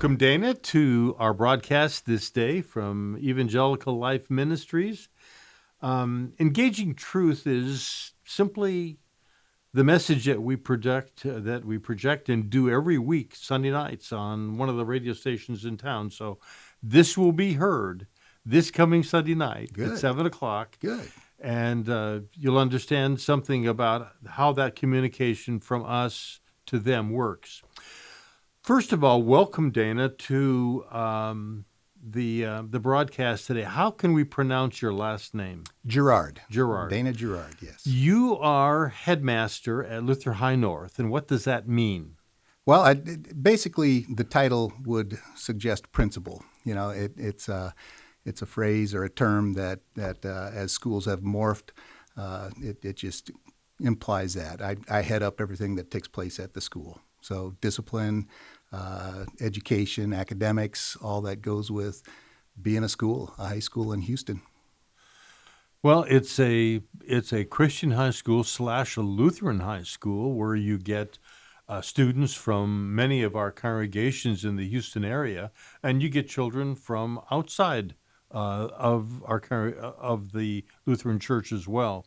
Welcome, Dana, to our broadcast this day from Evangelical Life Ministries. Engaging truth is simply the message that we project and do every week, Sunday nights, on one of the radio stations in town. So this will be heard this coming Sunday night at 7 o'clock. Good. And you'll understand something about how that communication from us to them works. First of all, welcome, Dana, to the broadcast today. How can we pronounce your last name? Gerhard. Gerhard. Dana Gerhard, yes. You are headmaster at Lutheran High North, and what does that mean? Well, basically, the title would suggest principal. You know, it's a phrase or a term that as schools have morphed, it just implies that. I head up everything that takes place at the school. So discipline, education, academics, all that goes with being a school, a high school in Houston. Well, it's a Christian high school / a Lutheran high school where you get students from many of our congregations in the Houston area, and you get children from outside of the Lutheran Church as well.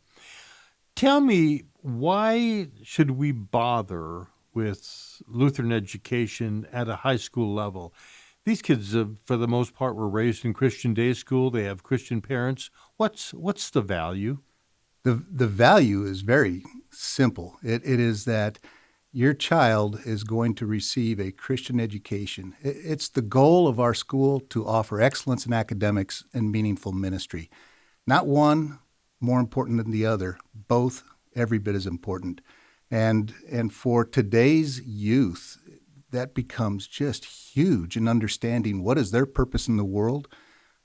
Tell me, why should we bother with Lutheran education at a high school level? These kids, for the most part, were raised in Christian day school. They have Christian parents. What's the value? The value is very simple. It is that your child is going to receive a Christian education. It's the goal of our school to offer excellence in academics and meaningful ministry. Not one more important than the other, both every bit as important. And for today's youth, that becomes just huge in understanding what is their purpose in the world,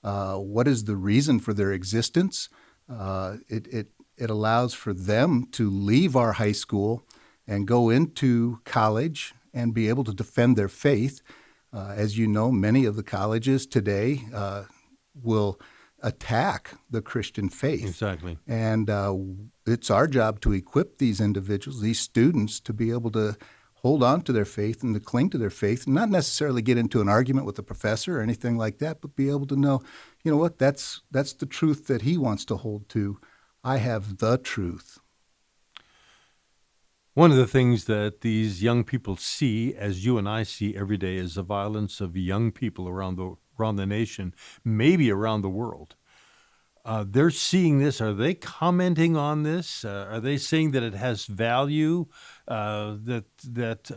what is the reason for their existence. It allows for them to leave our high school and go into college and be able to defend their faith. As you know, many of the colleges today will attack the Christian faith. Exactly. And it's our job to equip these individuals, these students, to be able to hold on to their faith and to cling to their faith, and not necessarily get into an argument with the professor or anything like that, but be able to know, you know what, that's the truth that he wants to hold to. I have the truth. One of the things that these young people see, as you and I see every day, is the violence of young people around the nation, maybe around the world. They're seeing this. Are they commenting on this? Are they saying that it has value, that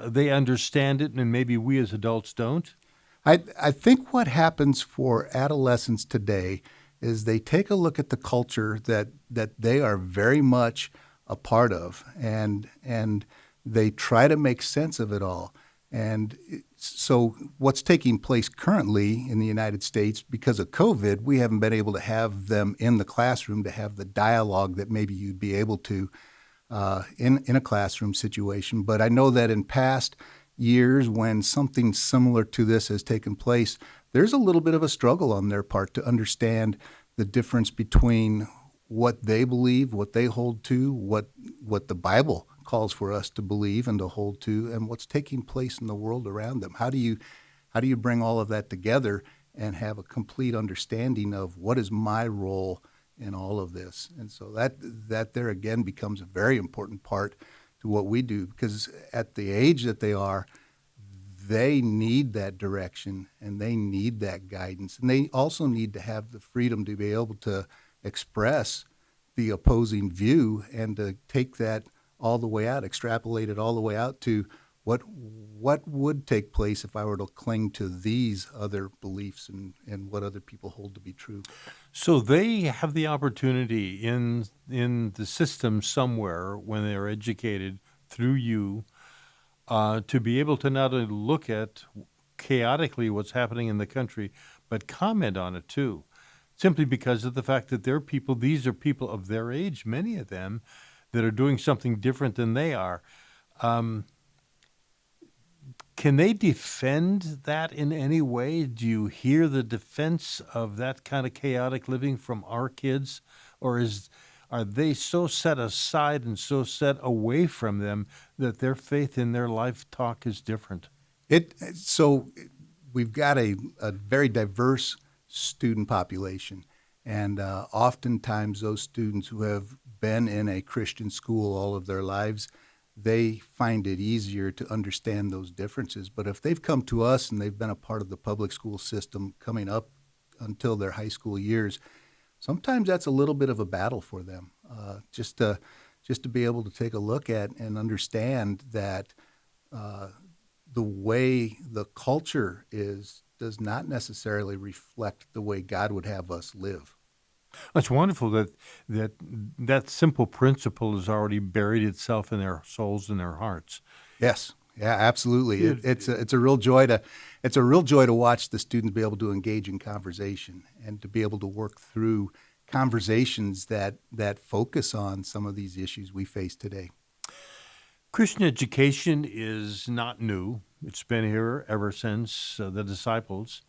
they understand it, and maybe we as adults don't? I think what happens for adolescents today is they take a look at the culture that they are very much a part of, and they try to make sense of it all. And so what's taking place currently in the United States, because of COVID, we haven't been able to have them in the classroom to have the dialogue that maybe you'd be able to in a classroom situation. But I know that in past years, when something similar to this has taken place, there's a little bit of a struggle on their part to understand the difference between what they believe, what they hold to, what the Bible calls for us to believe and to hold to, and what's taking place in the world around them. How do you bring all of that together and have a complete understanding of what is my role in all of this? And so that there again becomes a very important part to what we do, because at the age that they are, they need that direction and they need that guidance, and they also need to have the freedom to be able to express the opposing view and to take that all the way out, extrapolate it all the way out to what would take place if I were to cling to these other beliefs and what other people hold to be true. So they have the opportunity in the system somewhere when they're educated through you to be able to not only look at chaotically what's happening in the country, but comment on it too, simply because of the fact that these are people of their age, many of them, that are doing something different than they are. Can they defend that in any way? Do you hear the defense of that kind of chaotic living from our kids? Or are they so set aside and so set away from them that their faith in their life talk is different? So we've got a very diverse student population, and oftentimes those students who have been in a Christian school all of their lives, they find it easier to understand those differences. But if they've come to us and they've been a part of the public school system coming up until their high school years, sometimes that's a little bit of a battle for them. Just to be able to take a look at and understand that the way the culture is does not necessarily reflect the way God would have us live. It's wonderful that simple principle has already buried itself in their souls and their hearts. Yes, yeah, absolutely. It's a real joy to watch the students be able to engage in conversation and to be able to work through conversations that focus on some of these issues we face today. Christian education is not new. It's been here ever since the disciples.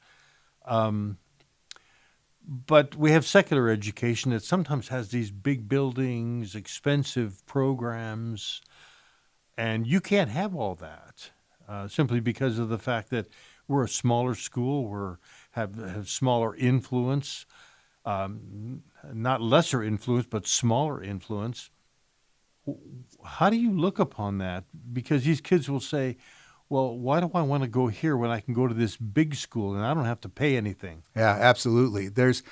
But we have secular education that sometimes has these big buildings, expensive programs, and you can't have all that simply because of the fact that we're a smaller school, have smaller influence, not lesser influence, but smaller influence. How do you look upon that? Because these kids will say, well, why do I want to go here when I can go to this big school and I don't have to pay anything? Yeah, absolutely. There's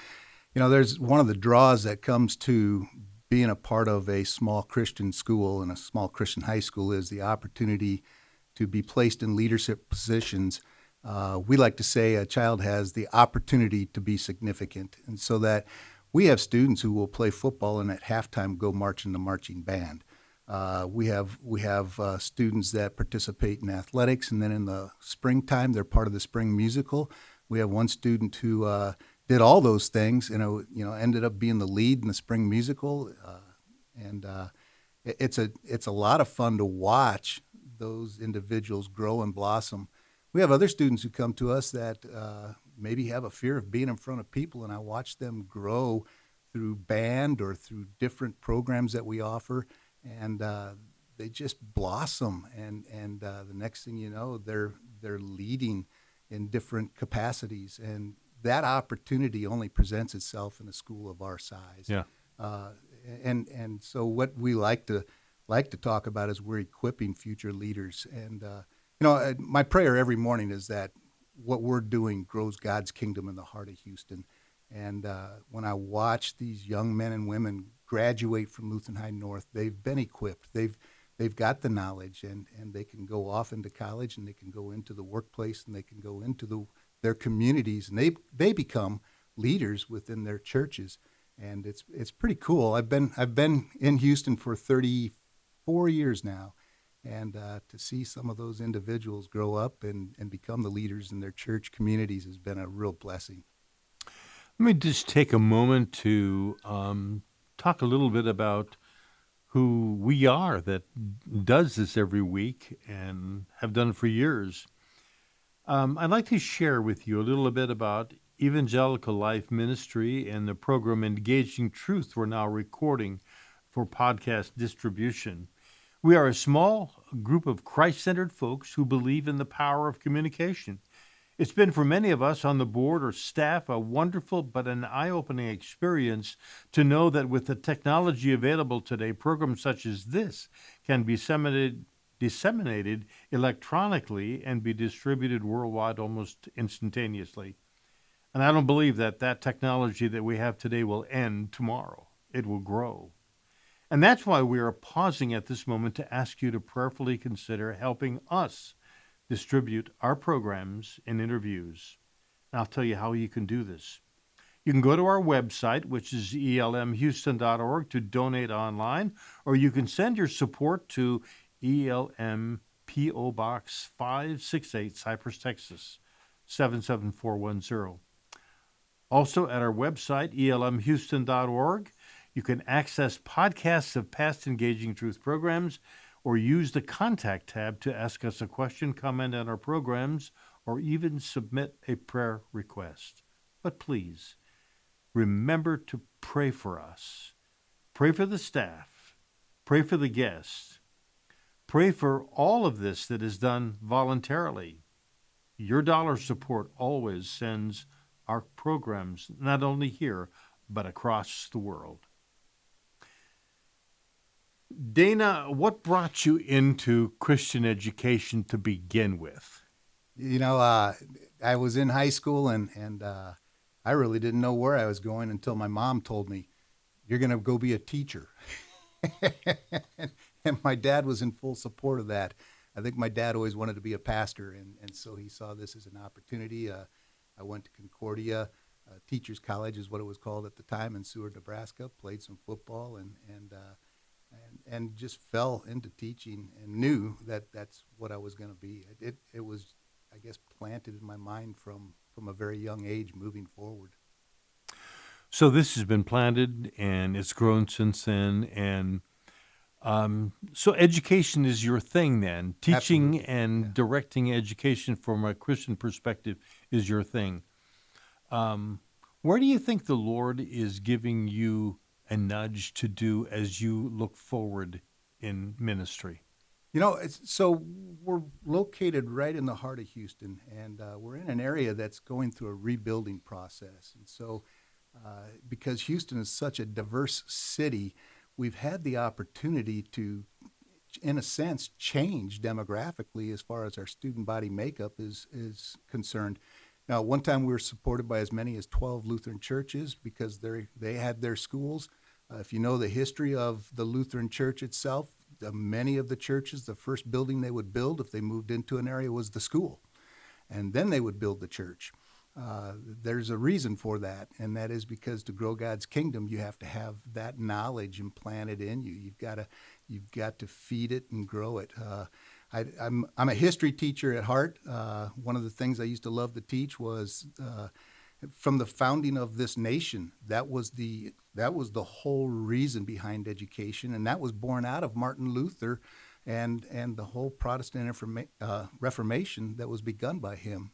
one of the draws that comes to being a part of a small Christian school and a small Christian high school is the opportunity to be placed in leadership positions. We like to say a child has the opportunity to be significant, and so that we have students who will play football and at halftime go march in the marching band. We have students that participate in athletics, and then in the springtime, they're part of the spring musical. We have one student who did all those things, ended up being the lead in the spring musical, and it's a lot of fun to watch those individuals grow and blossom. We have other students who come to us that maybe have a fear of being in front of people, and I watch them grow through band or through different programs that we offer. And they just blossom, and the next thing you know, they're leading in different capacities, and that opportunity only presents itself in a school of our size. Yeah. And so what we like to talk about is we're equipping future leaders, and my prayer every morning is that what we're doing grows God's kingdom in the heart of Houston. And when I watch these young men and women graduate from Lutheran High North, they've been equipped. They've got the knowledge, and they can go off into college, and they can go into the workplace, and they can go into their communities, and they become leaders within their churches. And it's pretty cool. I've been in Houston for 34 years now, and to see some of those individuals grow up and become the leaders in their church communities has been a real blessing. Let me just take a moment to talk a little bit about who we are that does this every week and have done for years. I'd like to share with you a little bit about Evangelical Life Ministry and the program Engaging Truth we're now recording for podcast distribution. We are a small group of Christ-centered folks who believe in the power of communication. It's been for many of us on the board or staff a wonderful but an eye-opening experience to know that with the technology available today, programs such as this can be disseminated electronically and be distributed worldwide almost instantaneously. And I don't believe that technology that we have today will end tomorrow. It will grow. And that's why we are pausing at this moment to ask you to prayerfully consider helping us distribute our programs and interviews. And I'll tell you how you can do this. You can go to our website, which is elmhouston.org, to donate online, or you can send your support to ELM P.O. Box 568, Cypress, Texas, 77410. Also at our website, elmhouston.org, you can access podcasts of past Engaging Truth programs, or use the Contact tab to ask us a question, comment on our programs, or even submit a prayer request. But please, remember to pray for us. Pray for the staff. Pray for the guests. Pray for all of this that is done voluntarily. Your dollar support always sends our programs not only here, but across the world. Dana, what brought you into Christian education to begin with? You know, I was in high school and I really didn't know where I was going until my mom told me, "You're going to go be a teacher." And my dad was in full support of that. I think my dad always wanted to be a pastor, and so he saw this as an opportunity. I went to Concordia Teachers College, is what it was called at the time, in Seward, Nebraska. Played some football and just fell into teaching and knew that that's what I was going to be. It was, I guess, planted in my mind from a very young age moving forward. So this has been planted and it's grown since then. And so education is your thing then. Teaching Absolutely. and Yeah. directing education from a Christian perspective is your thing. Where do you think the Lord is giving you a nudge to do as you look forward in ministry? You know, so we're located right in the heart of Houston, and we're in an area that's going through a rebuilding process. And so, because Houston is such a diverse city, we've had the opportunity to, in a sense, change demographically as far as our student body makeup is concerned. Now, one time we were supported by as many as 12 Lutheran churches because they had their schools. If you know the history of the Lutheran Church itself, many of the churches, the first building they would build if they moved into an area was the school, and then they would build the church. There's a reason for that, and that is because to grow God's kingdom, you have to have that knowledge implanted in you. You've got to feed it and grow it. I'm a history teacher at heart. One of the things I used to love to teach was from the founding of this nation. That was the whole reason behind education, and that was born out of Martin Luther and the whole Protestant Reformation that was begun by him.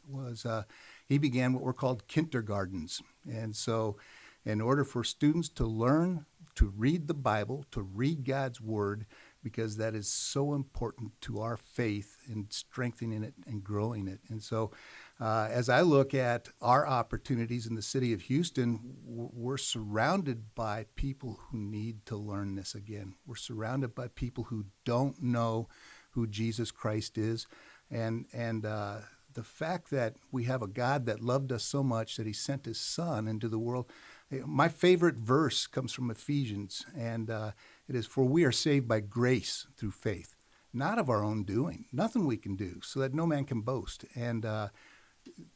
He began what were called kindergartens, and so in order for students to learn to read the Bible, to read God's Word, because that is so important to our faith in strengthening it and growing it. And so as I look at our opportunities in the city of Houston, we're surrounded by people who need to learn this again. We're surrounded by people who don't know who Jesus Christ is. And the fact that we have a God that loved us so much that he sent his son into the world. My favorite verse comes from Ephesians, and it is, "For we are saved by grace through faith, not of our own doing, nothing we can do, so that no man can boast." And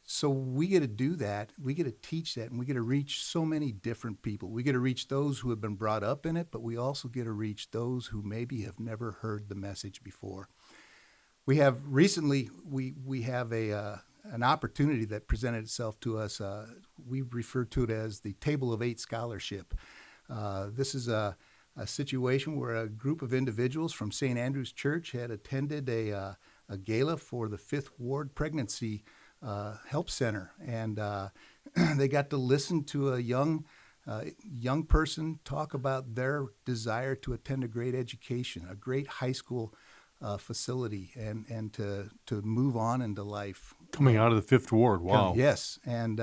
so we get to do that, we get to teach that, and we get to reach so many different people. We get to reach those who have been brought up in it, but we also get to reach those who maybe have never heard the message before. We have recently, we have an opportunity that presented itself to us. We refer to it as the Table of Eight Scholarship. This is a situation where a group of individuals from St. Andrew's Church had attended a gala for the Fifth Ward Pregnancy Help Center, and they got to listen to a young person talk about their desire to attend a great education, a great high school facility, and to move on into life. Coming out of the Fifth Ward, wow. Yes, and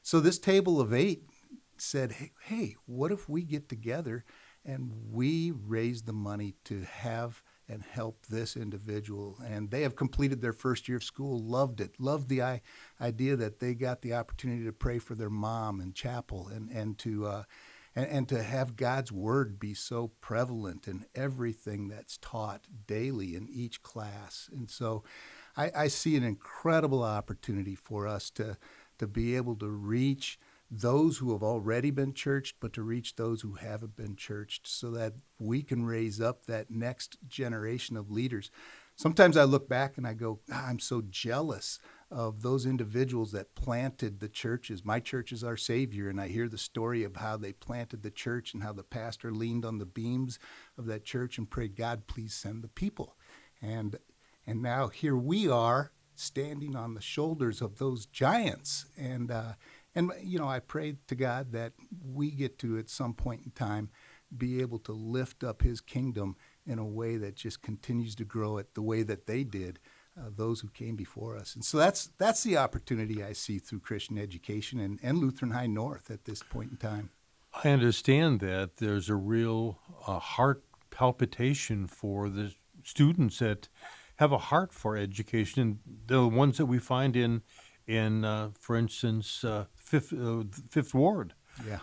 so this Table of Eight said, hey, what if we get together and we raise the money to have and help this individual? And they have completed their first year of school, loved it, loved the idea that they got the opportunity to pray for their mom in chapel and to have God's word be so prevalent in everything that's taught daily in each class. And so I see an incredible opportunity for us to be able to reach those who have already been churched, but to reach those who haven't been churched, so that we can raise up that next generation of leaders. Sometimes I look back and I go, I'm so jealous of those individuals that planted the churches. My church is our Savior, and I hear the story of how they planted the church and how the pastor leaned on the beams of that church and prayed, "God, please send the people." And now here we are standing on the shoulders of those giants. And you know, I pray to God that we get to, at some point in time, be able to lift up his kingdom in a way that just continues to grow it the way that they did. those who came before us. And so that's the opportunity I see through Christian education and Lutheran High North at this point in time. I understand that there's a real heart palpitation for the students that have a heart for education, and the ones that we find in for instance, Fifth Ward. Yeah.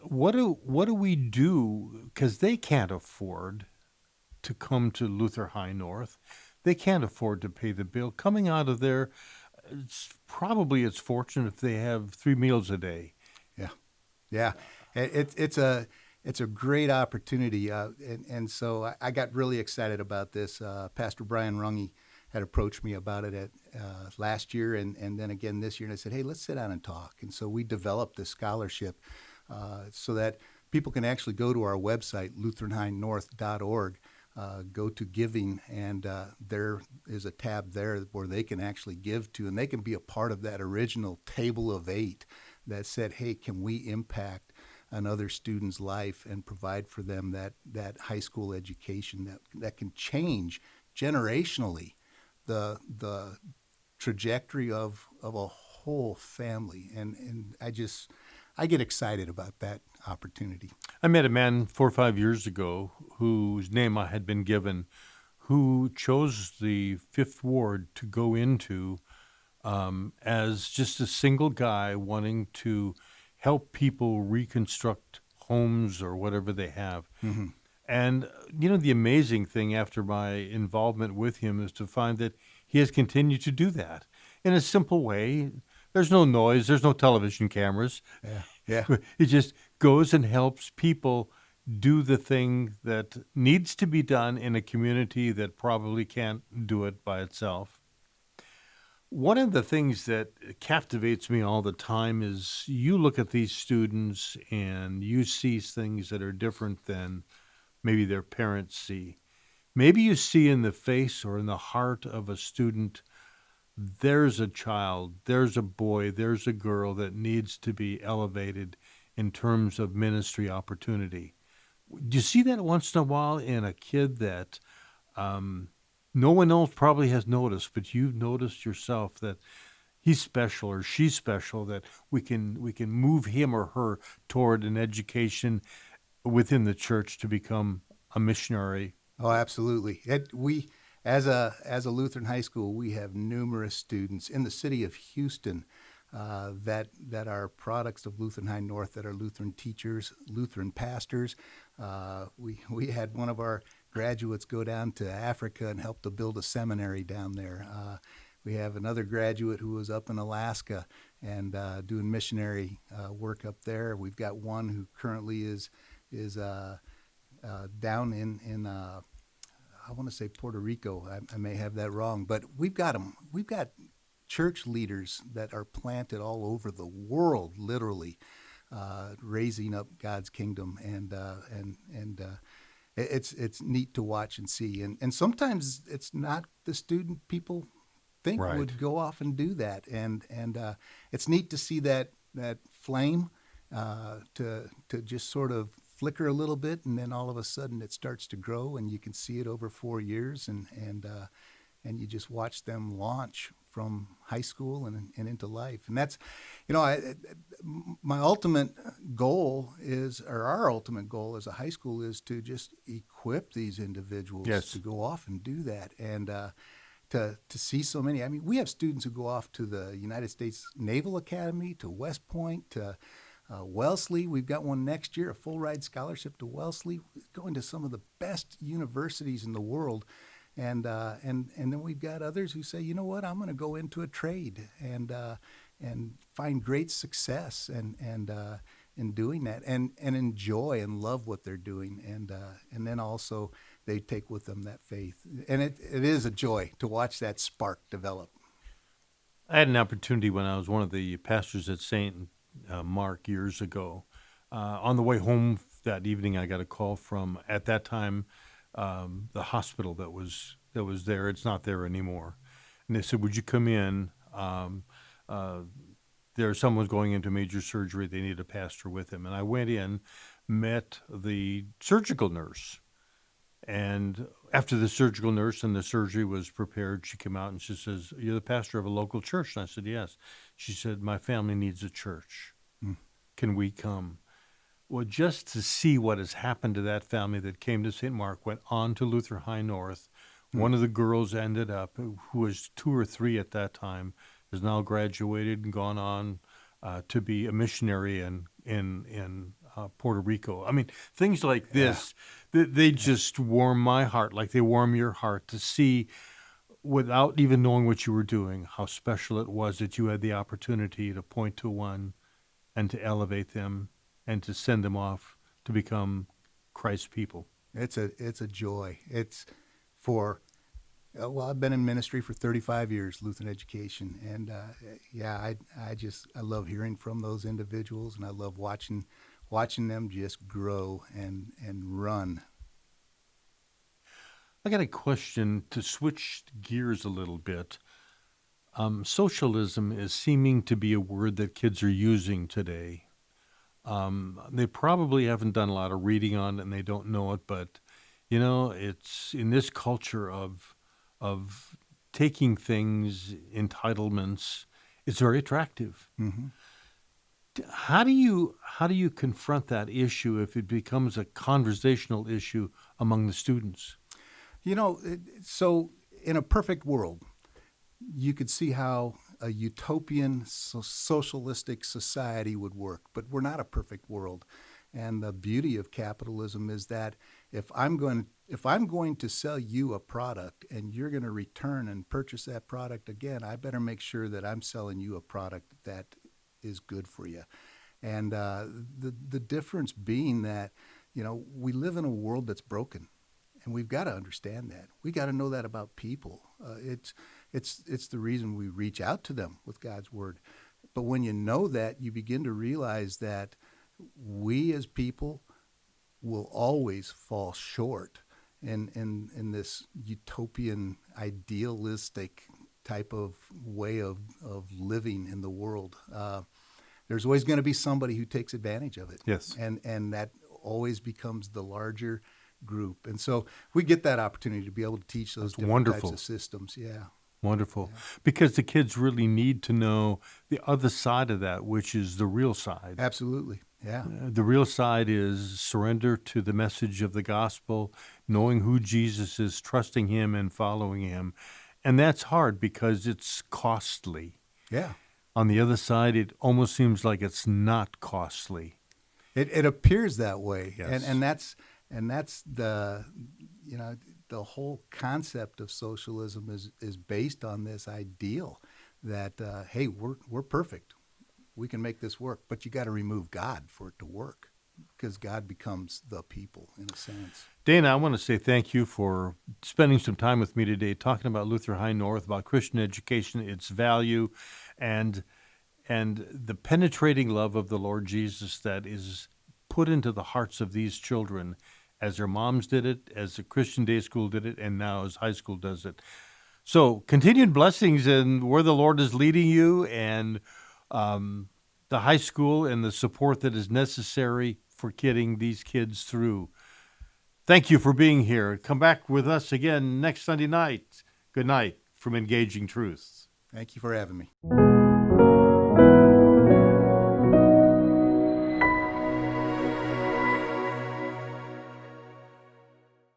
What do we do? Because they can't afford to come to Luther High North. They can't afford to pay the bill. Coming out of there, it's fortunate if they have 3 meals a day. Yeah, it's a great opportunity, and so I got really excited about this. Pastor Brian Runge had approached me about it last year, and then again this year, and I said, hey, let's sit down and talk. And so we developed this scholarship so that people can actually go to our website, lutheranhighnorth.org, go to giving, and there is a tab there where they can actually give to, and they can be a part of that original table of 8 that said, hey, can we impact another student's life and provide for them that high school education that can change generationally the trajectory of a whole family. And I get excited about that opportunity. I met a man 4 or 5 years ago whose name I had been given, who chose the Fifth Ward to go into as just a single guy wanting to help people reconstruct homes or whatever they have. Mm-hmm. And, the amazing thing after my involvement with him is to find that he has continued to do that in a simple way. There's no noise. There's no television cameras. Yeah. He just goes and helps people do the thing that needs to be done in a community that probably can't do it by itself. One of the things that captivates me all the time is you look at these students and you see things that are different than maybe their parents see. Maybe you see in the face or in the heart of a student, there's a child, there's a boy, there's a girl that needs to be elevated in terms of ministry opportunity. Do you see that once in a while in a kid that no one else probably has noticed, but you've noticed yourself that he's special or she's special, that we can move him or her toward an education within the church to become a missionary? Oh, absolutely. We, as a Lutheran high school, we have numerous students in the city of Houston that are products of Lutheran High North, that are Lutheran teachers, Lutheran pastors. We had one of our graduates go down to Africa and help to build a seminary down there. We have another graduate who was up in Alaska and doing missionary work up there. We've got one who currently is down in I want to say Puerto Rico. I may have that wrong, but we've got them. We've got church leaders that are planted all over the world, literally, raising up God's kingdom, and it's neat to watch and see. And sometimes it's not the student people think Right. would go off and do that, and it's neat to see that flame to just sort of flicker a little bit, and then all of a sudden it starts to grow, and you can see it over 4 years, and you just watch them launch from high school and into life. And that's, my ultimate goal is, or our ultimate goal as a high school, is to just equip these individuals Yes. to go off and do that. And to see so many. I mean, we have students who go off to the United States Naval Academy, to West Point, to Wellesley. We've got one next year, a full ride scholarship to Wellesley, going to some of the best universities in the world. And then we've got others who say, you know what, I'm going to go into a trade and find great success in doing that, and enjoy and love what they're doing, and then also they take with them that faith, and it is a joy to watch that spark develop. I had an opportunity when I was one of the pastors at St. Mark years ago. On the way home that evening, I got a call from, at that time, the hospital that was there. It's not there anymore. And they said, would you come in? Someone's going into major surgery. They need a pastor with him. And I went in, met the surgical nurse, and after the surgical nurse and the surgery was prepared, she came out and she says, "You're the pastor of a local church?" And I said, "Yes." She said, "My family needs a church. Can we come?" Well, just to see what has happened to that family that came to St. Mark, went on to Lutheran High North. One of the girls ended up, who was 2 or 3 at that time, has now graduated and gone on to be a missionary in Puerto Rico. I mean, things like this, they just warm my heart, like they warm your heart to see, without even knowing what you were doing, how special it was that you had the opportunity to point to one and to elevate them and to send them off to become Christ's people. It's a joy. It's for well, I've been in ministry for 35 years, Lutheran education, and I love hearing from those individuals, and I love watching them just grow and run. I got a question to switch gears a little bit. Socialism is seeming to be a word that kids are using today. They probably haven't done a lot of reading on it and they don't know it, but it's in this culture of taking things, entitlements, it's very attractive. Mm-hmm. How do you confront that issue if it becomes a conversational issue among the students? So in a perfect world, you could see how a utopian socialistic society would work, but we're not a perfect world. And the beauty of capitalism is that if I'm going to sell you a product and you're going to return and purchase that product again, I better make sure that I'm selling you a product that is good for you. And the difference being that, we live in a world that's broken, and we've got to understand that. We got to know that about people. It's the reason we reach out to them with God's word. But when you know that, you begin to realize that we as people will always fall short in this utopian, idealistic type of way of living in the world. There's always going to be somebody who takes advantage of it. Yes. And that always becomes the larger group. And so we get that opportunity to be able to teach those different types of systems. Yeah. Wonderful. Yeah. Because the kids really need to know the other side of that, which is the real side. Absolutely. Yeah. The real side is surrender to the message of the gospel, knowing who Jesus is, trusting him and following him. And that's hard because it's costly. Yeah. On the other side, it almost seems like it's not costly. It appears that way. Yes. And that's the the whole concept of socialism is based on this ideal that hey, we're perfect. We can make this work, but you got to remove God for it to work, because God becomes the people in a sense. Dana, I want to say thank you for spending some time with me today, talking about Lutheran High North, about Christian education, its value, and the penetrating love of the Lord Jesus that is put into the hearts of these children, as their moms did it, as the Christian day school did it, and now as high school does it. So continued blessings in where the Lord is leading you, and the high school and the support that is necessary for getting these kids through. Thank you for being here. Come back with us again next Sunday night. Good night from Engaging Truth. Thank you for having me.